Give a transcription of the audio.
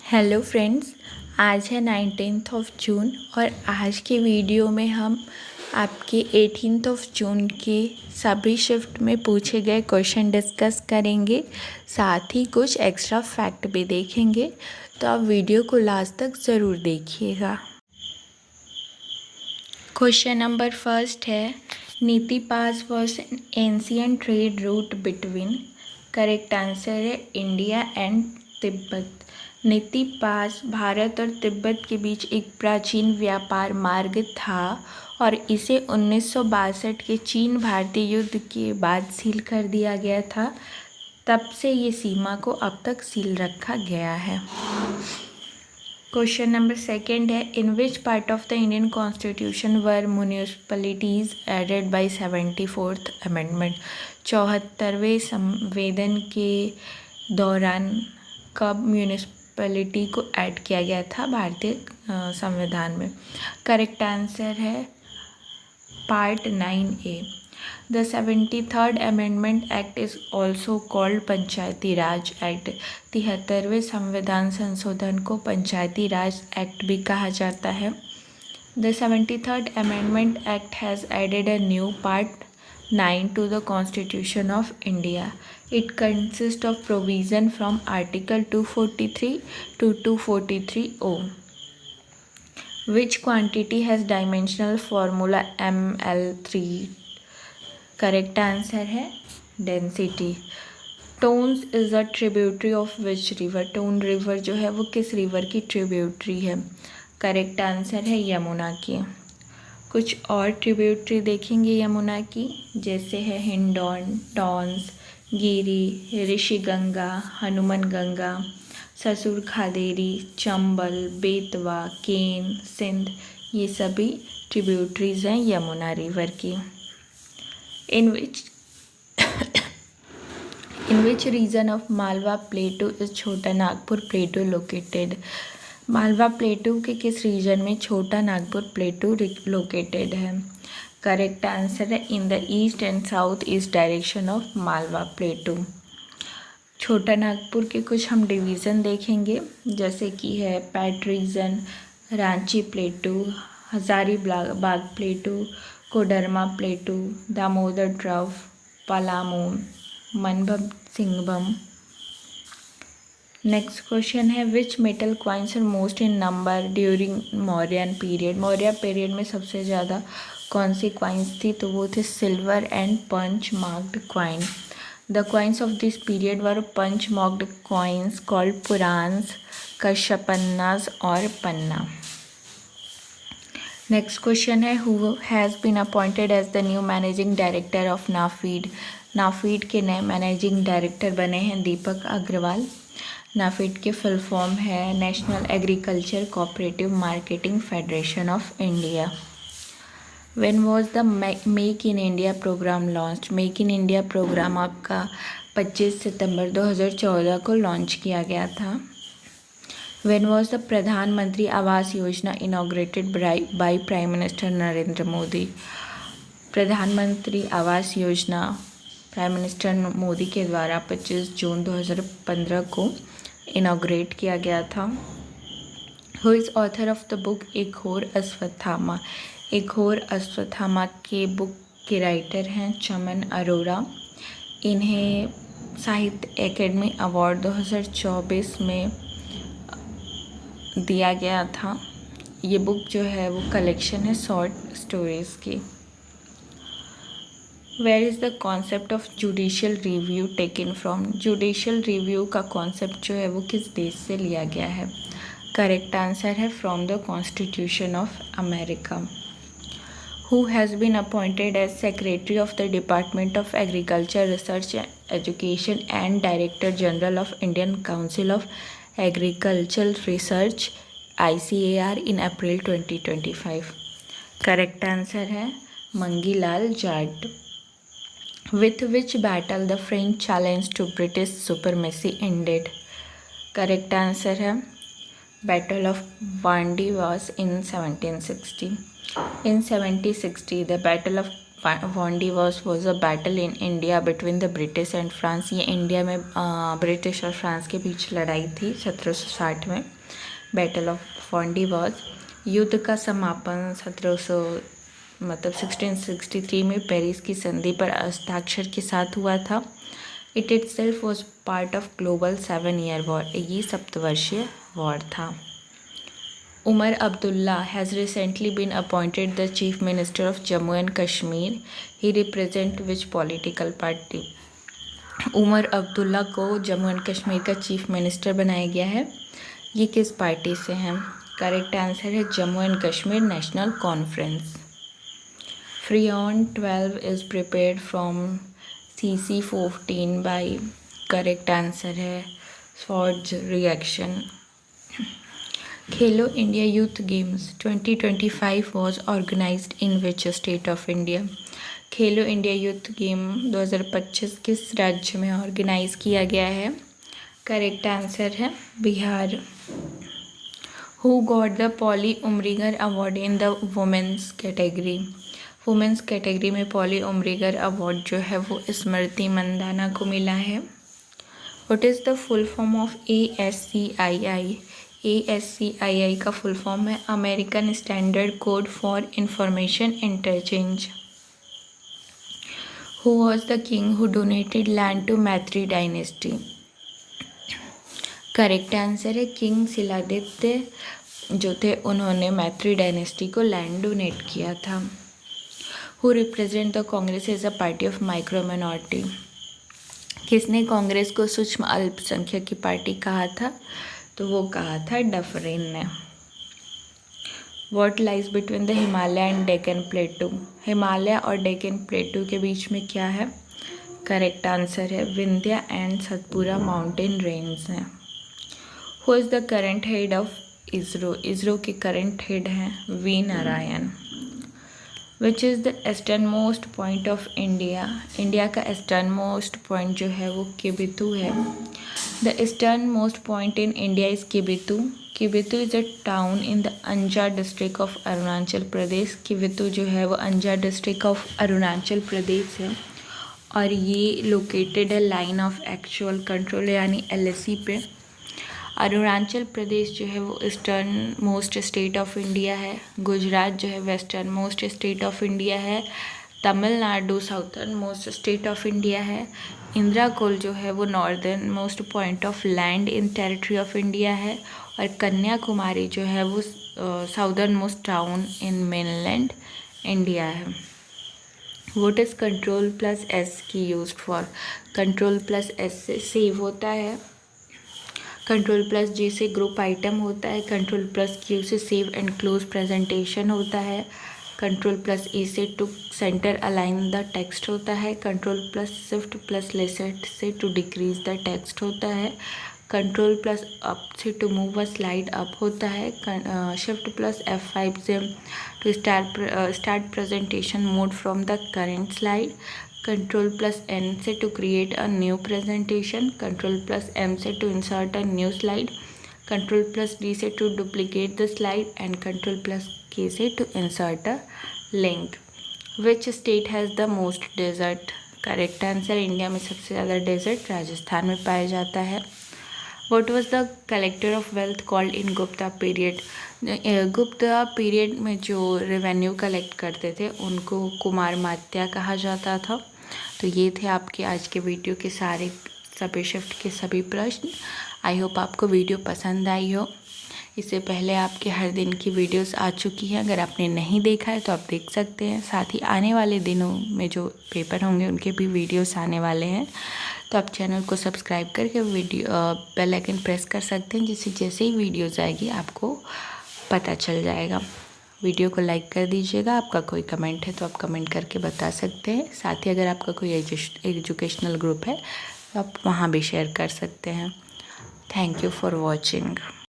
Hello friends, आज है 19th of June और आज के वीडियो में हम आपके 18th ऑफ जून के सभी शिफ्ट में पूछे गए क्वेश्चन डिस्कस करेंगे। साथ ही कुछ एक्स्ट्रा फैक्ट भी देखेंगे, तो आप वीडियो को लास्ट तक ज़रूर देखिएगा। क्वेश्चन नंबर फर्स्ट है, Niti pass was an ancient trade route between. Correct answer है India and Tibet. Niti pass Bharat और तिब्बत के बीच एक प्राचीन व्यापार मार्ग था और इसे 1962 के चीन भारतीय युद्ध के बाद सील कर दिया गया था। तब से ये सीमा को अब तक सील रखा गया है। क्वेश्चन नंबर सेकंड है, in which part of the Indian constitution were municipalities added by 74th amendment. 74वें संविधान के दौरान कब म्यूनिसिपैलिटी को ऐड किया गया था भारतीय संविधान में। करेक्ट आंसर है part 9A। The 73rd amendment act is also called panchayati raj act. 73वें संविधान संशोधन को पंचायती राज एक्ट भी कहा जाता है। The 73rd amendment act has added a new part 9 to the Constitution of India. It consists of provision from Article 243 to 243O. Which quantity has dimensional formula ML3? Correct answer है density. Tons is a tributary of which river? Tone river जो है वो किस river की tributary है? Correct answer है यमुना की। कुछ और ट्रिब्यूटरी देखेंगे यमुना की, जैसे है हिंडौन, टॉन्स, गिरी, ऋषिगंगा, हनुमान गंगा, ससुर खादेरी, चंबल, बेतवा, केन, सिंध। ये सभी ट्रिब्यूटरीज हैं यमुना रिवर की। In which region of Malwa plateau is Chota Nagpur plateau located. Malwa plateau के किस रीजन में छोटा नागपुर प्लेटू लोकेटेड है। करेक्ट आंसर है in the east and south east direction of Malwa plateau. Chota Nagpur के कुछ हम डिवीज़न देखेंगे, जैसे कि है Pat region, Ranchi plateau, Hazaribagh plateau, Koderma plateau, Damodar trough, Palamu, Manbhum Singhbhum. Next question है, which metal coins are most in number during Mauryan period. Maurya period में सबसे ज़्यादा कौन सी क्वाइंस थी, तो वो थे silver and punch marked coin. The coins of this period were punch marked coins called Purans, Karshapanas और पन्ना। नेक्स्ट क्वेश्चन है, who has been appointed as the new managing director of NAFED. NAFED के नए मैनेजिंग डायरेक्टर बने हैं दीपक अग्रवाल। नाफीड के फुल फॉर्म है National Agriculture Cooperative Marketing Federation of India. When was the Make in India programme launched. Make in India programme आपका 25 सितंबर 2014 को launch किया गया था। व्हेन वाज द प्रधानमंत्री Awas Yojana inaugurated by prime minister Narendra Modi. प्रधानमंत्री आवास योजना प्राइम मिनिस्टर मोदी के द्वारा 25 जून 2015 को इनॉग्रेट किया गया था। Who is author of the book एक और अश्वत्थामा। एक और अश्वत्थामा के बुक के राइटर हैं चमन अरोड़ा। इन्हें साहित्य एकेडमी अवार्ड 2024 में दिया गया था। ये बुक जो है वो कलेक्शन है शॉर्ट स्टोरीज की। Where is the concept of judicial review taken from. Judicial review का कॉन्सेप्ट जो है वो किस देश से लिया गया है। करेक्ट आंसर है from the constitution of America. Who has been appointed as secretary of the department of agriculture research education and director general of Indian council of agricultural research ICAR in April 2025। Correct answer है Mangilal Jat. With which battle the French challenge to British supremacy ended. Correct answer है battle of Wandiwash was in 1760। In 1760 the battle of Wandiwash was a battle in India between the British and France. ये India में British और France के बीच लड़ाई थी 1760 में, battle of वॉन्डी was. युद्ध का समापन 1663 में पेरिस की संधि पर हस्ताक्षर के साथ हुआ था। It itself was part of global 7-year war. ये 7 वर्षीय वॉर था। Umar Abdullah has recently been appointed the Chief Minister of Jammu and Kashmir. He represent which political party? Omar Abdullah को जम्मू एंड कश्मीर का चीफ मिनिस्टर बनाया गया है। ये किस पार्टी से हैं? करेक्ट आंसर है Jammu and Kashmir National Conference. Freon 12 is prepared from CC14 by, correct answer है Swarts reaction. Khelo India Youth Games 2025 was organized in which state of India? Khelo India Youth Game 2025 किस राज्य में ऑर्गेनाइज किया गया है? करेक्ट आंसर है Bihar. Who got the Polly Umrigar award in the women's category? Women's category में Polly Umrigar award जो है वो स्मृति मंदाना को मिला है। What is the full form of ASCII? ASCII का फुल फॉर्म है American standard code for information interchange. Who was the king who donated land to Maitri dynasty? Correct answer है किंग शिलादित्य जो थे, उन्होंने मैत्री डायनेस्टी को लैंड डोनेट किया था। Who represent the Congress as a party of micro minority? किसने कांग्रेस को सूक्ष्म अल्पसंख्यक की पार्टी कहा था? तो वो कहा था डफरिन ने। What lies between the Himalaya and Deccan प्लेटू? Himalaya और डेक्कन प्लेटू के बीच में क्या है? करेक्ट आंसर है Vindhya and Satpura mountain range हैं। Who is the current head of ISRO? ISRO के करंट हेड हैं V Narayan. Which is the eastern most point of India? India का ईस्टर्न मोस्ट पॉइंट जो है वो किबिथु है। The easternmost point in India is Kibitu. Kibitu is a town in the Anjar district of Arunachal Pradesh. Kibithoo जो है वो Anjaw district of Arunachal Pradesh है और ये लोकेटेड है लाइन ऑफ एक्चुअल कंट्रोल यानी LAC पे। अरुणाचल प्रदेश जो है वो eastern most state of India है। गुजरात जो है western most state of India है। Tamil Nadu southern most state of India है। इंदिरा कोल जो है वो northern most point of land in territory of India है और कन्याकुमारी जो है वो southern most town in mainland India है। What is control plus S की use for? Control plus S से सेव होता है, कंट्रोल प्लस G से ग्रुप आइटम होता है, कंट्रोल प्लस Q से सेव एंड क्लोज प्रेजेंटेशन होता है, कंट्रोल प्लस E से to centre align the text होता है, control plus shift plus less than से टू डिक्रीज द टेक्स्ट होता है, कंट्रोल प्लस अप से to move a slide up होता है, शिफ्ट प्लस F5 से to start presentation mode from the current slide, control plus N से to create a new presentation, control plus M से to insert a new slide, control plus D से to duplicate the slide and control plus K से to insert a link. Which state has the most desert? Correct answer India में सबसे ज़्यादा desert Rajasthan में पाया जाता है। What was the collector of wealth called in Gupta period? Gupta period में जो रेवेन्यू कलेक्ट करते थे उनको कुमार मात्या कहा जाता था। तो ये थे आपके आज के वीडियो के सारे सभी शिफ्ट के सभी प्रश्न। आई होप आपको वीडियो पसंद आई हो। इससे पहले आपके हर दिन की वीडियोस आ चुकी हैं, अगर आपने नहीं देखा है तो आप देख सकते हैं। साथ ही आने वाले दिनों में जो पेपर होंगे उनके भी वीडियोस आने वाले हैं, तो आप चैनल को सब्सक्राइब करके बेल आइकन प्रेस कर सकते हैं, जिससे जैसे ही वीडियोस आएगी आपको पता चल जाएगा। वीडियो को लाइक कर दीजिएगा। आपका कोई कमेंट है तो आप कमेंट करके बता सकते हैं। साथ ही अगर आपका कोई एजुकेशनल ग्रुप है तो आप वहाँ भी शेयर कर सकते हैं। Thank you for watching.